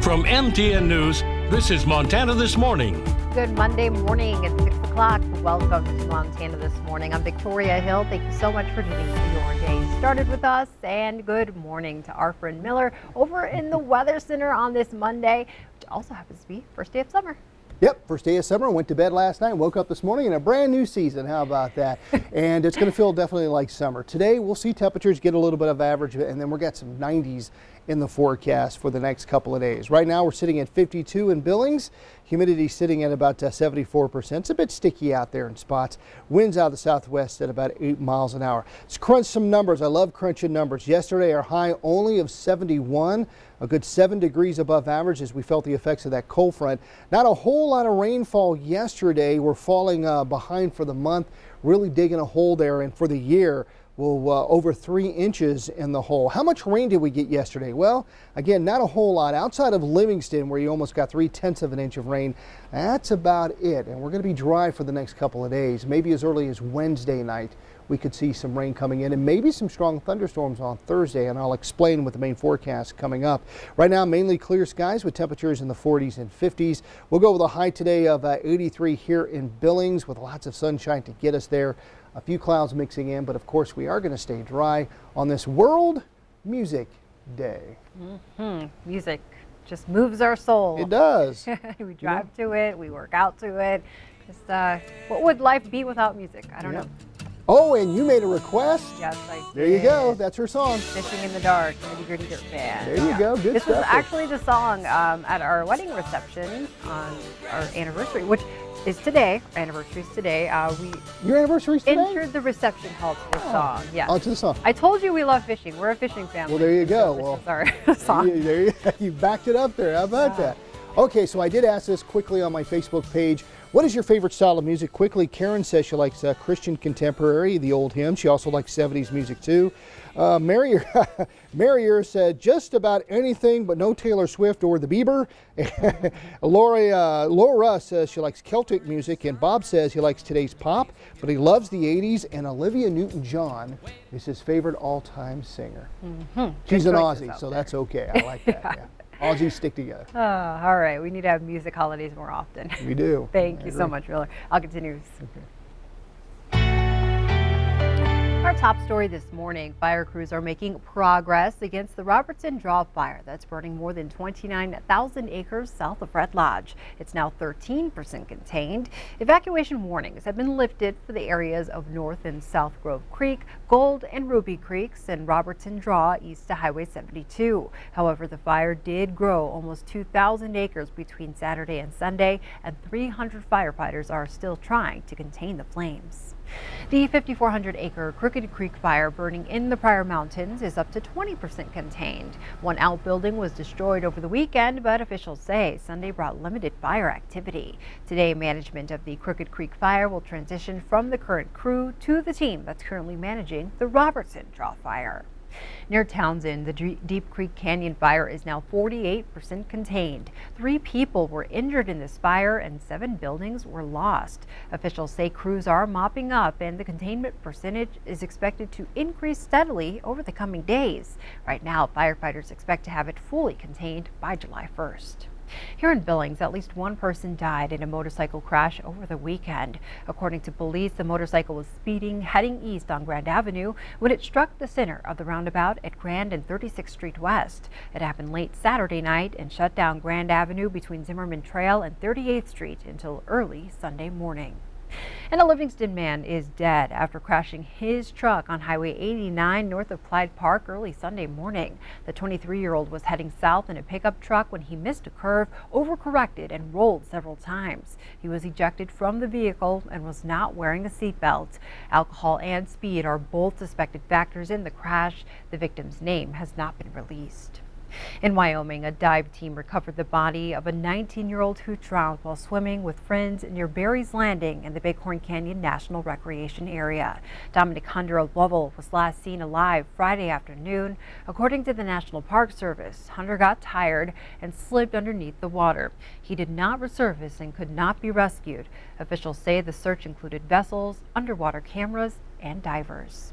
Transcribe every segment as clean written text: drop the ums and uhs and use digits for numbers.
From MTN News, this is Montana This Morning. Good Monday morning at 6 o'clock. Welcome to Montana This Morning. I'm Victoria Hill. Thank you so much for getting your day started with us. And good morning to our friend Miller over in the Weather Center on this Monday, which also happens to be first day of summer. Yep, first day of summer. Went to bed last night, woke up this morning in a brand new season. How about that? And it's going to feel definitely like summer. Today we'll see temperatures get a little bit of average, and then we'll get some 90s in the forecast for the next couple of days. Right now we're sitting at 52 in Billings. Humidity sitting at about 74%. It's a bit sticky out there in spots. Winds out of the southwest at about 8 miles an hour. Let's crunch some numbers. I love crunching numbers. Yesterday our high only of 71, a good 7 degrees above average as we felt the effects of that cold front. Not a whole lot of rainfall yesterday. We're falling behind for the month, really digging a hole there, and for the year we'll over 3 inches in the hole. How much rain did we get yesterday? Well, again, not a whole lot. Outside of Livingston, where you almost got 3/10 of an inch of rain, that's about it. And we're going to be dry for the next couple of days. Maybe as early as Wednesday night, we could see some rain coming in and maybe some strong thunderstorms on Thursday, and I'll explain with the main forecast coming up. Right now, mainly clear skies with temperatures in the 40s and 50s. We'll go with a high today of 83 here in Billings with lots of sunshine to get us there. A few clouds mixing in, but of course we are going to stay dry on this World Music Day. Music just moves our soul. It does. We drive to it, we work out to it. Just, what would life be without music? I don't know. Oh, and you made a request? Yes, I did. There you go. That's her song. Fishing in the Dark, Eddie Gritty Dirt Band. There you go. Good This stuff. was actually the song at our wedding reception on our anniversary, which is today. Our anniversary is today. Your anniversary's today? Entered the reception hall to this song. Yeah. Oh, to the song. I told you we love fishing. We're a fishing family. Well, there you go. So this is our song. You backed it up there. How about that? Okay, so I did ask this quickly on my Facebook page. What is your favorite style of music? Quickly, Karen says she likes Christian contemporary, the old hymn. She also likes 70s music too. Marier said just about anything but no Taylor Swift or the Bieber. Laura says she likes Celtic music, and Bob says he likes today's pop, but he loves the 80s, and Olivia Newton-John is his favorite all-time singer. She's an Aussie, so that's okay. I like that. Yeah. Aussies stick together. Oh, all right. We need to have music holidays more often. We do. Thank you so much, Miller. I'll continue. Okay. Our top story this morning, fire crews are making progress against the Robertson Draw fire that's burning more than 29,000 acres south of Red Lodge. It's now 13% contained. Evacuation warnings have been lifted for the areas of North and South Grove Creek, Gold and Ruby Creeks, and Robertson Draw east to Highway 72. However, the fire did grow almost 2,000 acres between Saturday and Sunday, and 300 firefighters are still trying to contain the flames. The 5,400-acre Crooked Creek fire burning in the Pryor Mountains is up to 20% contained. One outbuilding was destroyed over the weekend, but officials say Sunday brought limited fire activity. Today, management of the Crooked Creek fire will transition from the current crew to the team that's currently managing the Robertson Draw fire. Near Townsend, the Deep Creek Canyon fire is now 48% contained. 3 people were injured in this fire and 7 buildings were lost. Officials say crews are mopping up and the containment percentage is expected to increase steadily over the coming days. Right now, firefighters expect to have it fully contained by July 1st. Here in Billings, at least one person died in a motorcycle crash over the weekend. According to police, the motorcycle was speeding, heading east on Grand Avenue when it struck the center of the roundabout at Grand and 36th Street West. It happened late Saturday night and shut down Grand Avenue between Zimmerman Trail and 38th Street until early Sunday morning. And a Livingston man is dead after crashing his truck on Highway 89 north of Clyde Park early Sunday morning. The 23-year-old was heading south in a pickup truck when he missed a curve, overcorrected, and rolled several times. He was ejected from the vehicle and was not wearing a seatbelt. Alcohol and speed are both suspected factors in the crash. The victim's name has not been released. In Wyoming, a dive team recovered the body of a 19-year-old who drowned while swimming with friends near Barry's Landing in the Bighorn Canyon National Recreation Area. Dominic Hunter of Lovell was last seen alive Friday afternoon. According to the National Park Service, Hunter got tired and slipped underneath the water. He did not resurface and could not be rescued. Officials say the search included vessels, underwater cameras, and divers.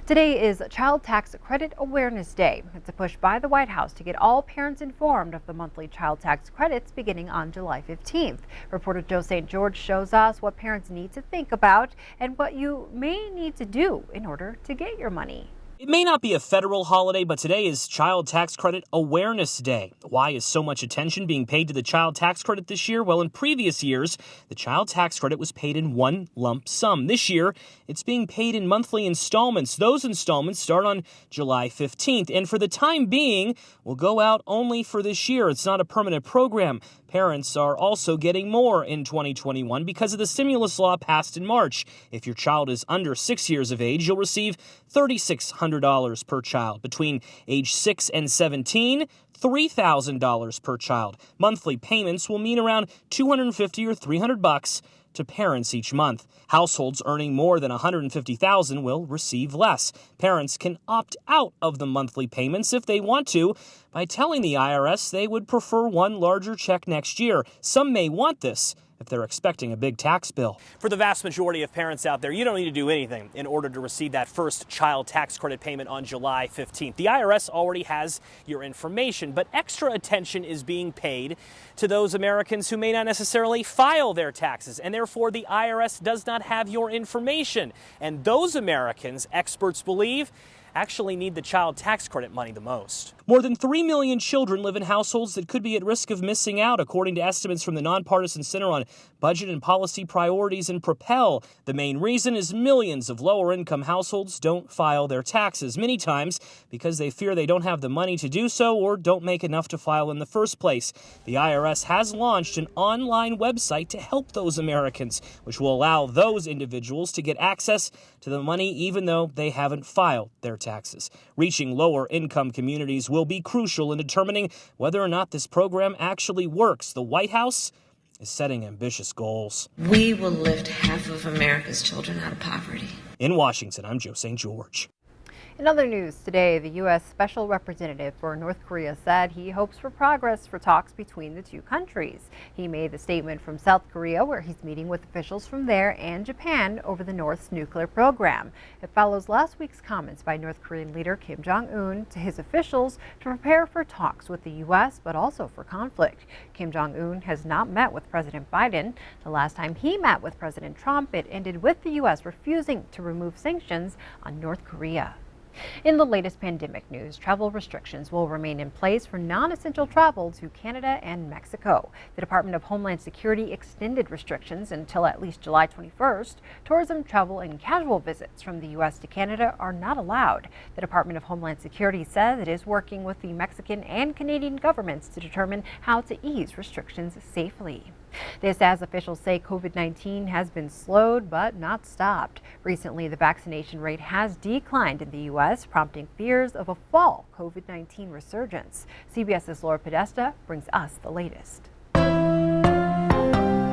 Today is Child Tax Credit Awareness Day. It's a push by the White House to get all parents informed of the monthly child tax credits beginning on July 15th. Reporter Joe St. George shows us what parents need to think about and what you may need to do in order to get your money. It may not be a federal holiday, but today is Child Tax Credit Awareness Day. Why is so much attention being paid to the child tax credit this year? Well, in previous years, the child tax credit was paid in one lump sum. This year, it's being paid in monthly installments. Those installments start on July 15th, and for the time being, will go out only for this year. It's not a permanent program. Parents are also getting more in 2021 because of the stimulus law passed in March. If your child is under 6 years of age, you'll receive $3,600 per child. Between age 6 and 17, $3,000 per child. Monthly payments will mean around $250 or $300 to parents each month. Households earning more than $150,000 will receive less. Parents can opt out of the monthly payments if they want to by telling the IRS they would prefer one larger check next year. Some may want this if they're expecting a big tax bill. For the vast majority of parents out there, you don't need to do anything in order to receive that first child tax credit payment on July 15th. The IRS already has your information, but extra attention is being paid to those Americans who may not necessarily file their taxes, and therefore the IRS does not have your information. And those Americans, experts believe, actually need the child tax credit money the most. More than 3 million children live in households that could be at risk of missing out, according to estimates from the Nonpartisan Center on Budget and Policy Priorities and Propel. The main reason is millions of lower-income households don't file their taxes, many times because they fear they don't have the money to do so or don't make enough to file in the first place. The IRS has launched an online website to help those Americans, which will allow those individuals to get access to the money even though they haven't filed their taxes. Reaching lower-income communities will be crucial in determining whether or not this program actually works. The White House is setting ambitious goals. We will lift half of America's children out of poverty. In Washington, I'm Joe St. George. In other news today, the U.S. Special Representative for North Korea said he hopes for progress for talks between the two countries. He made the statement from South Korea, where he's meeting with officials from there and Japan over the North's nuclear program. It follows last week's comments by North Korean leader Kim Jong-un to his officials to prepare for talks with the U.S., but also for conflict. Kim Jong-un has not met with President Biden. The last time he met with President Trump, it ended with the U.S. refusing to remove sanctions on North Korea. In the latest pandemic news, travel restrictions will remain in place for non-essential travel to Canada and Mexico. The Department of Homeland Security extended restrictions until at least July 21st. Tourism, travel, and casual visits from the U.S. to Canada are not allowed. The Department of Homeland Security says it is working with the Mexican and Canadian governments to determine how to ease restrictions safely. This as officials say COVID-19 has been slowed but not stopped. Recently, the vaccination rate has declined in the U.S., prompting fears of a fall COVID-19 resurgence. CBS's Laura Podesta brings us the latest.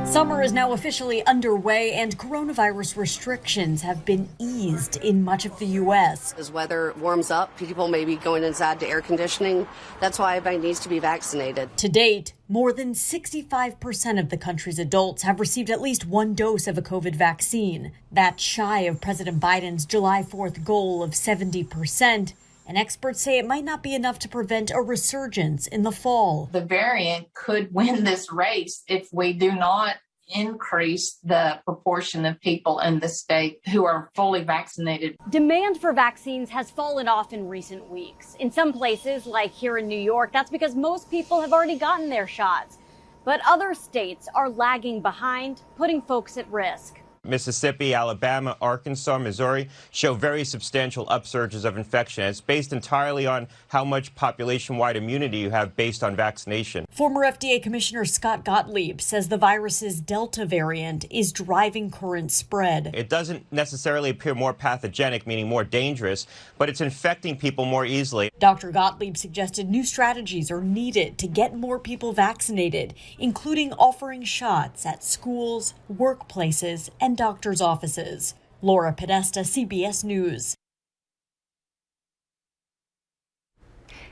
Summer is now officially underway and coronavirus restrictions have been eased in much of the U.S. As weather warms up, people may be going inside to air conditioning. That's why everybody needs to be vaccinated. To date, more than 65% of the country's adults have received at least one dose of a COVID vaccine. That's shy of President Biden's July 4th goal of 70%. And experts say it might not be enough to prevent a resurgence in the fall. The variant could win this race if we do not increase the proportion of people in the state who are fully vaccinated. Demand for vaccines has fallen off in recent weeks. In some places, like here in New York, that's because most people have already gotten their shots. But other states are lagging behind, putting folks at risk. Mississippi, Alabama, Arkansas, Missouri show very substantial upsurges of infection. It's based entirely on how much population-wide immunity you have based on vaccination. Former FDA Commissioner Scott Gottlieb says the virus's Delta variant is driving current spread. It doesn't necessarily appear more pathogenic, meaning more dangerous, but it's infecting people more easily. Dr. Gottlieb suggested new strategies are needed to get more people vaccinated, including offering shots at schools, workplaces, and doctors' offices. Laura Podesta, CBS News.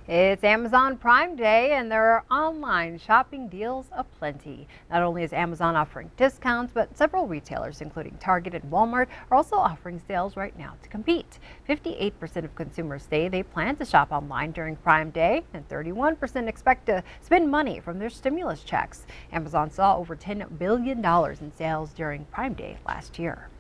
It's Amazon Prime Day and there are online shopping deals aplenty. Not only is Amazon offering discounts, but several retailers, including Target and Walmart, are also offering sales right now to compete. 58% of consumers say they plan to shop online during Prime Day, and 31% expect to spend money from their stimulus checks. Amazon saw over $10 billion in sales during Prime Day last year.